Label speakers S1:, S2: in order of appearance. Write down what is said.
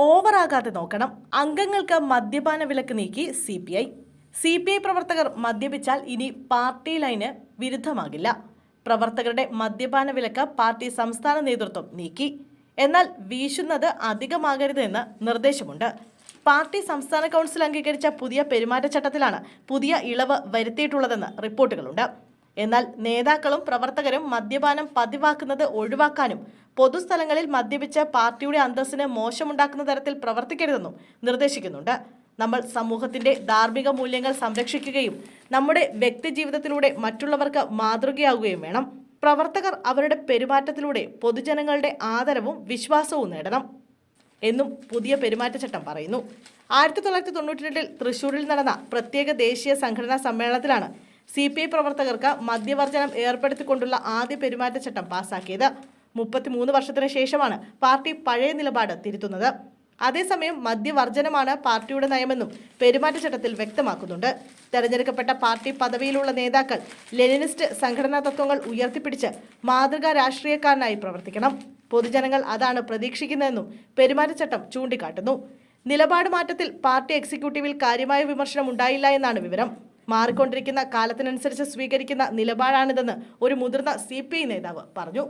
S1: ഓവറാകാതെ നോക്കണം. അംഗങ്ങൾക്ക് മദ്യപാന വിലക്ക് നീക്കി സി പി ഐ പ്രവർത്തകർ മദ്യപിച്ചാൽ ഇനി പാർട്ടി ലൈന് വിരുദ്ധമാകില്ല. പ്രവർത്തകരുടെ മദ്യപാന വിലക്ക് പാർട്ടി സംസ്ഥാന നേതൃത്വം നീക്കി. എന്നാൽ വീശുന്നത് അധികമാകരുത് എന്ന് നിർദ്ദേശമുണ്ട്. പാർട്ടി സംസ്ഥാന കൗൺസിൽ അംഗീകരിച്ച പുതിയ പെരുമാറ്റച്ചട്ടത്തിലാണ് പുതിയ ഇളവ് വരുത്തിയിട്ടുള്ളതെന്ന് റിപ്പോർട്ടുകളുണ്ട്. എന്നാൽ നേതാക്കളും പ്രവർത്തകരും മദ്യപാനം പതിവാക്കുന്നത് ഒഴിവാക്കാനും പൊതുസ്ഥലങ്ങളിൽ മദ്യപിച്ച് പാർട്ടിയുടെ അന്തസ്സിന് മോശമുണ്ടാക്കുന്ന തരത്തിൽ പ്രവർത്തിക്കരുതെന്നും നിർദ്ദേശിക്കുന്നുണ്ട്. നമ്മൾ സമൂഹത്തിന്റെ ധാർമ്മിക മൂല്യങ്ങൾ സംരക്ഷിക്കുകയും നമ്മുടെ വ്യക്തിജീവിതത്തിലൂടെ മറ്റുള്ളവർക്ക് മാതൃകയാവുകയും വേണം. പ്രവർത്തകർ അവരുടെ പെരുമാറ്റത്തിലൂടെ പൊതുജനങ്ങളുടെ ആദരവും വിശ്വാസവും നേടണം എന്നും പുതിയ പെരുമാറ്റച്ചട്ടം പറയുന്നു. 1992 തൃശൂരിൽ നടന്ന പ്രത്യേക ദേശീയ സംഘടനാ സമ്മേളനത്തിലാണ് CPI പ്രവർത്തകർക്ക് മദ്യവർജനം ഏർപ്പെടുത്തിക്കൊണ്ടുള്ള ആദ്യ പെരുമാറ്റച്ചട്ടം പാസാക്കിയത്. 33 വർഷത്തിന് ശേഷമാണ് പാർട്ടി പഴയ നിലപാട് തിരുത്തുന്നത്. അതേസമയം മദ്യവർജനമാണ് പാർട്ടിയുടെ നയമെന്നും പെരുമാറ്റച്ചട്ടത്തിൽ വ്യക്തമാക്കുന്നുണ്ട്. തെരഞ്ഞെടുക്കപ്പെട്ട പാർട്ടി പദവിയിലുള്ള നേതാക്കൾ ലെനിനിസ്റ്റ് സംഘടനാ തത്വങ്ങൾ ഉയർത്തിപ്പിടിച്ച് മാതൃകാ രാഷ്ട്രീയക്കാരനായി പ്രവർത്തിക്കണം. പൊതുജനങ്ങൾ അതാണ് പ്രതീക്ഷിക്കുന്നതെന്നും പെരുമാറ്റച്ചട്ടം ചൂണ്ടിക്കാട്ടുന്നു. നിലപാട് മാറ്റത്തിൽ പാർട്ടി എക്സിക്യൂട്ടീവിൽ കാര്യമായ വിമർശനം ഉണ്ടായില്ല എന്നാണ് വിവരം. മാറിക്കൊണ്ടിരിക്കുന്ന കാലത്തിനനുസരിച്ച് സ്വീകരിക്കുന്ന നിലപാടാണിതെന്ന് ഒരു മുതിർന്ന CPI നേതാവ് പറഞ്ഞു.